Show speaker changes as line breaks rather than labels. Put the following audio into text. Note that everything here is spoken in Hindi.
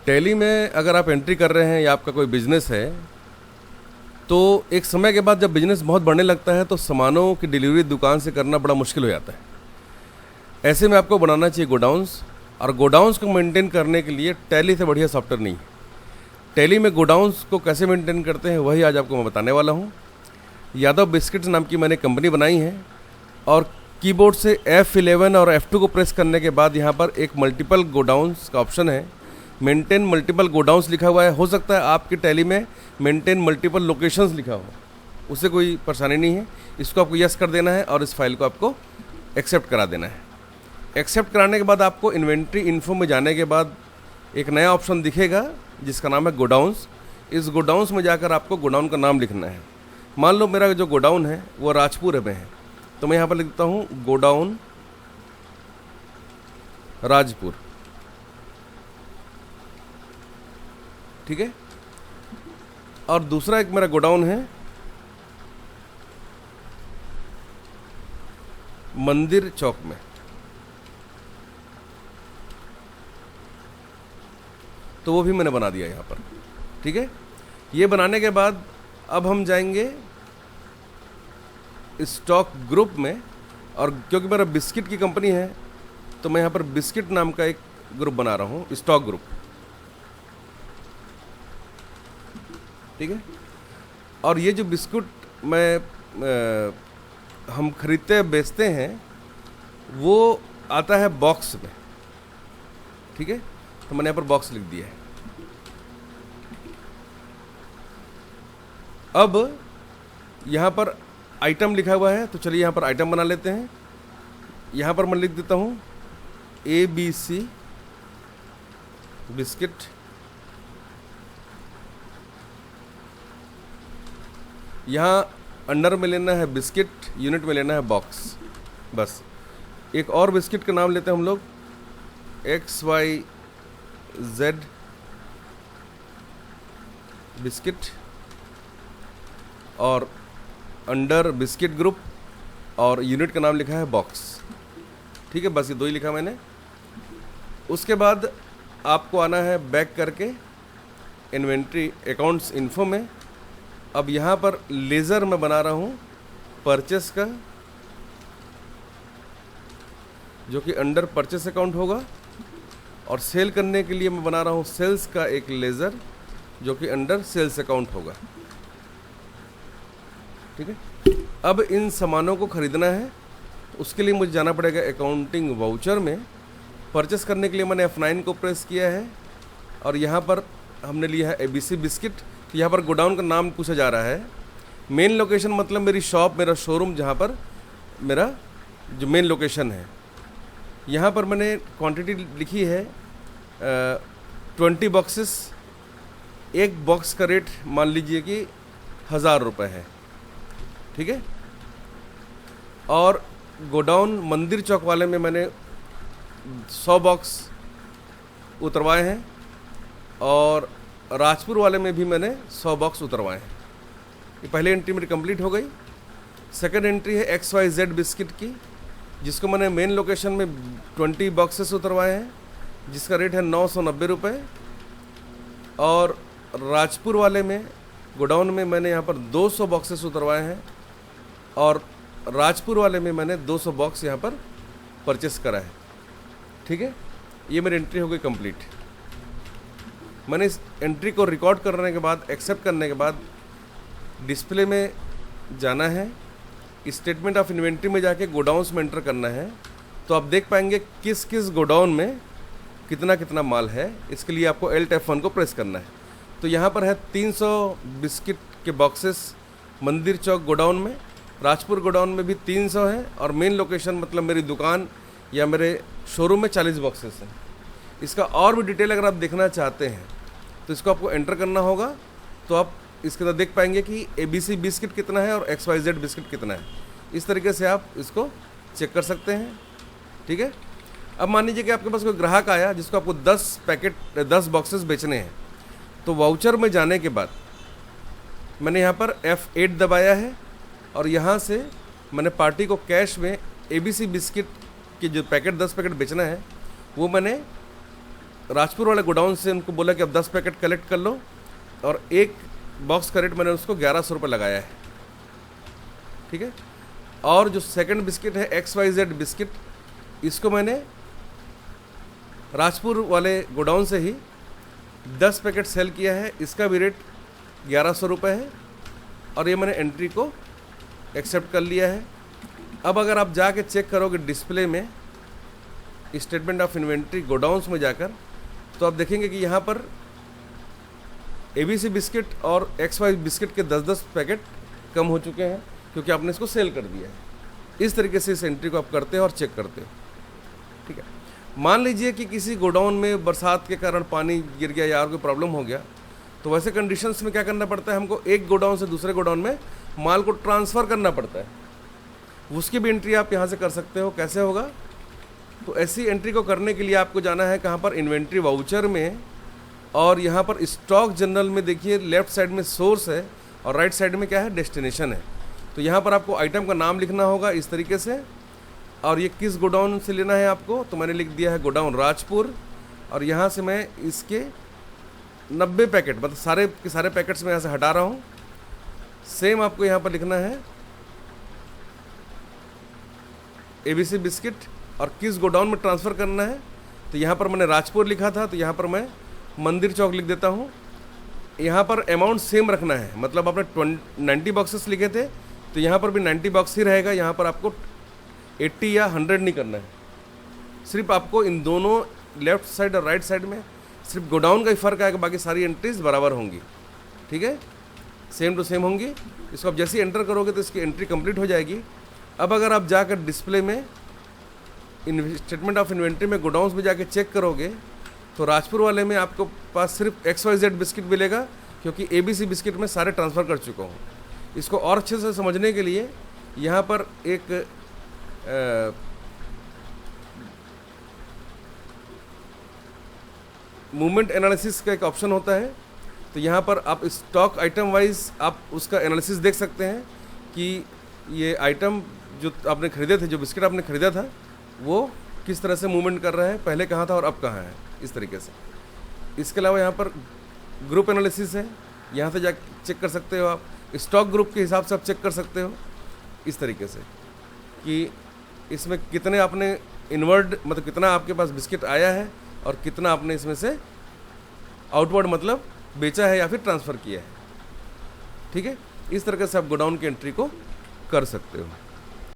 टैली में अगर आप एंट्री कर रहे हैं या आपका कोई बिजनेस है, तो एक समय के बाद जब बिजनेस बहुत बढ़ने लगता है तो सामानों की डिलीवरी दुकान से करना बड़ा मुश्किल हो जाता है। ऐसे में आपको बनाना चाहिए गोडाउन्स, और गोडाउन्स को मेंटेन करने के लिए टैली से बढ़िया सॉफ्टवेयर नहीं है। टैली में गोडाउन्स को कैसे मेंटेन करते हैं वही आज आपको मैं बताने वाला हूँ। यादव बिस्किट्स नाम की मैंने कंपनी बनाई है, और कीबोर्ड से F11 और F2 को प्रेस करने के बाद यहाँ पर एक मल्टीपल गोडाउन्स का ऑप्शन है। मेंटेन मल्टीपल गोडाउन्स लिखा हुआ है। हो सकता है आपकी टैली में मेंटेन मल्टीपल लोकेशंस लिखा हो, उससे कोई परेशानी नहीं है। इसको आपको यस कर देना है और इस फाइल को आपको एक्सेप्ट करा देना है। एक्सेप्ट कराने के बाद आपको इन्वेंट्री इन्फो में जाने के बाद एक नया ऑप्शन दिखेगा जिसका नाम है गोडाउन्स। इस गोडाउन्स में जाकर आपको गोडाउन का नाम लिखना है। मान लो मेरा जो गोडाउन है वो राजपुर में है, तो मैं यहाँ पर लिखता हूँ गोडाउन राजपुर, ठीक है। और दूसरा एक मेरा गोडाउन है मंदिर चौक में, तो वो भी मैंने बना दिया यहाँ पर, ठीक है। ये बनाने के बाद अब हम जाएंगे स्टॉक ग्रुप में, और क्योंकि मेरा बिस्किट की कंपनी है तो मैं यहाँ पर बिस्किट नाम का एक ग्रुप बना रहा हूँ, स्टॉक ग्रुप, ठीक है। और ये जो बिस्कुट हम खरीदते बेचते हैं वो आता है बॉक्स में, ठीक है। तो मैंने यहाँ पर बॉक्स लिख दिया है। अब यहाँ पर आइटम लिखा हुआ है, तो चलिए यहाँ पर आइटम बना लेते हैं। यहाँ पर मैं लिख देता हूँ ABC बिस्किट, यहाँ अंडर में लेना है बिस्किट, यूनिट में लेना है बॉक्स, बस। एक और बिस्किट का नाम लेते हैं हम लोग XYZ बिस्किट, और अंडर बिस्किट ग्रुप, और यूनिट का नाम लिखा है बॉक्स, ठीक है। बस ये दो ही लिखा मैंने। उसके बाद आपको आना है बैक करके इन्वेंट्री अकाउंट्स इन्फो में। अब यहाँ पर लेज़र मैं बना रहा हूँ परचेस का, जो कि अंडर परचेस अकाउंट होगा, और सेल करने के लिए मैं बना रहा हूँ सेल्स का एक लेज़र जो कि अंडर सेल्स अकाउंट होगा, ठीक है। अब इन सामानों को खरीदना है, तो उसके लिए मुझे जाना पड़ेगा अकाउंटिंग वाउचर में। परचेस करने के लिए मैंने F9 को प्रेस किया है, और यहाँ पर हमने लिया है ABC बिस्किट। तो यहाँ पर गोडाउन का नाम पूछा जा रहा है। मेन लोकेशन मतलब मेरी शॉप, मेरा शोरूम, जहाँ पर मेरा जो मेन लोकेशन है। यहाँ पर मैंने क्वांटिटी लिखी है 20 बॉक्सेस। एक बॉक्स का रेट मान लीजिए कि 1000 रुपये है, ठीक है। और गोडाउन मंदिर चौक वाले में मैंने 100 बॉक्स उतरवाए हैं, और राजपुर वाले में भी मैंने 100 बॉक्स उतरवाए हैं। ये पहली एंट्री मेरी कंप्लीट हो गई। सेकंड एंट्री है XYZ बिस्किट की, जिसको मैंने मेन लोकेशन में 20 बॉक्सेस उतरवाए हैं, जिसका रेट है 990 रुपये। और राजपुर वाले में गोडाउन में मैंने यहाँ पर 200 बॉक्सेस उतरवाए हैं, और राजपुर वाले में मैंने 200 बॉक्स यहाँ पर परचेस करा है, ठीक है। ये मेरी एंट्री हो गई कंप्लीट। मैंने इस एंट्री को रिकॉर्ड करने के बाद, एक्सेप्ट करने के बाद, डिस्प्ले में जाना है, स्टेटमेंट ऑफ इन्वेंट्री में जाके गोडाउन्स में एंटर करना है। तो आप देख पाएंगे किस किस गोडाउन में कितना कितना माल है। इसके लिए आपको Alt F1 को प्रेस करना है। तो यहाँ पर है 300 बिस्किट के बॉक्सेस मंदिर चौक गोडाउन में, राजपुर गोडाउन में भी 300 है, और मेन लोकेशन मतलब मेरी दुकान या मेरे शोरूम में 40 बॉक्सेस हैं। इसका और भी डिटेल अगर आप देखना चाहते हैं तो इसको आपको एंटर करना होगा, तो आप इसके अंदर देख पाएंगे कि ABC बिस्किट कितना है और XYZ बिस्किट कितना है। इस तरीके से आप इसको चेक कर सकते हैं, ठीक है। अब मान लीजिए कि आपके पास कोई ग्राहक आया जिसको आपको 10 बॉक्सेस बेचने हैं, तो वाउचर में जाने के बाद मैंने यहाँ पर F8 दबाया है, और यहाँ से मैंने पार्टी को कैश में ABC बिस्किट के जो पैकेट 10 पैकेट बेचना है वो मैंने राजपुर वाले गोडाउन से उनको बोला कि अब 10 पैकेट कलेक्ट कर लो, और एक बॉक्स का रेट मैंने उसको 1100 रुपये लगाया है, ठीक है। और जो सेकंड बिस्किट है XYZ बिस्किट, इसको मैंने राजपुर वाले गोडाउन से ही 10 पैकेट सेल किया है, इसका भी रेट 1100 रुपये है, और ये मैंने एंट्री को एक्सेप्ट कर लिया है। अब अगर आप जाके चेक करोगे डिस्प्ले में स्टेटमेंट ऑफ इन्वेंट्री गोडाउन्स में जाकर, तो आप देखेंगे कि यहाँ पर ABC बिस्किट और XY बिस्किट के 10-10 पैकेट कम हो चुके हैं, क्योंकि आपने इसको सेल कर दिया है। इस तरीके से इस एंट्री को आप करते हैं और चेक करते हैं, ठीक है। मान लीजिए कि किसी गोडाउन में बरसात के कारण पानी गिर गया या और कोई प्रॉब्लम हो गया, तो वैसे कंडीशंस में क्या करना पड़ता है, हमको एक गोडाउन से दूसरे गोडाउन में माल को ट्रांसफ़र करना पड़ता है। उसकी भी एंट्री आप यहाँ से कर सकते हो। कैसे होगा, तो ऐसी एंट्री को करने के लिए आपको जाना है कहाँ पर, इन्वेंट्री वाउचर में, और यहाँ पर स्टॉक जनरल में देखिए लेफ्ट साइड में सोर्स है और राइट साइड में क्या है, डेस्टिनेशन है। तो यहाँ पर आपको आइटम का नाम लिखना होगा इस तरीके से, और ये किस गोडाउन से लेना है आपको, तो मैंने लिख दिया है गोडाउन राजपुर, और यहाँ से मैं इसके 90 पैकेट, मतलब सारे के सारे पैकेट्स में यहाँ से हटा रहा हूँ। सेम आपको यहाँ पर लिखना है ABC बिस्किट, और किस गोडाउन में ट्रांसफ़र करना है, तो यहाँ पर मैंने राजपुर लिखा था, तो यहाँ पर मैं मंदिर चौक लिख देता हूँ। यहाँ पर अमाउंट सेम रखना है, मतलब आपने 90 बॉक्सेस लिखे थे, तो यहाँ पर भी 90 बॉक्स ही रहेगा। यहाँ पर आपको 80 या 100 नहीं करना है, सिर्फ आपको इन दोनों लेफ्ट साइड और राइट साइड में सिर्फ गोडाउन का ही फ़र्क आएगा, बाकी सारी एंट्रीज बराबर होंगी, ठीक है, सेम टू सेम होंगी। इसको आप जैसे ही एंटर करोगे तो इसकी एंट्री कंप्लीट हो जाएगी। अब अगर आप जाकर डिस्प्ले में स्टेटमेंट ऑफ इन्वेंट्री में गोडाउन्स में जाके चेक करोगे, तो राजपुर वाले में आपको पास सिर्फ XYZ बिस्किट मिलेगा, क्योंकि ABC बिस्किट में सारे ट्रांसफ़र कर चुका हूँ। इसको और अच्छे से समझने के लिए यहाँ पर एक मूवमेंट एनालिसिस का एक ऑप्शन होता है, तो यहाँ पर आप स्टॉक आइटम वाइज आप उसका एनालिसिस देख सकते हैं कि ये आइटम जो आपने ख़रीदे थे, जो बिस्किट आपने ख़रीदा था, वो किस तरह से मूवमेंट कर रहा है, पहले कहाँ था और अब कहाँ है, इस तरीके से। इसके अलावा यहाँ पर ग्रुप एनालिसिस है, यहाँ से जा चेक कर सकते हो आप, स्टॉक ग्रुप के हिसाब से आप चेक कर सकते हो इस तरीके से कि इसमें कितने आपने इनवर्ड, मतलब कितना आपके पास बिस्किट आया है और कितना आपने इसमें से आउटवर्ड मतलब बेचा है या फिर ट्रांसफ़र किया है, ठीक है। इस तरीके से आप गोडाउन की एंट्री को कर सकते हो।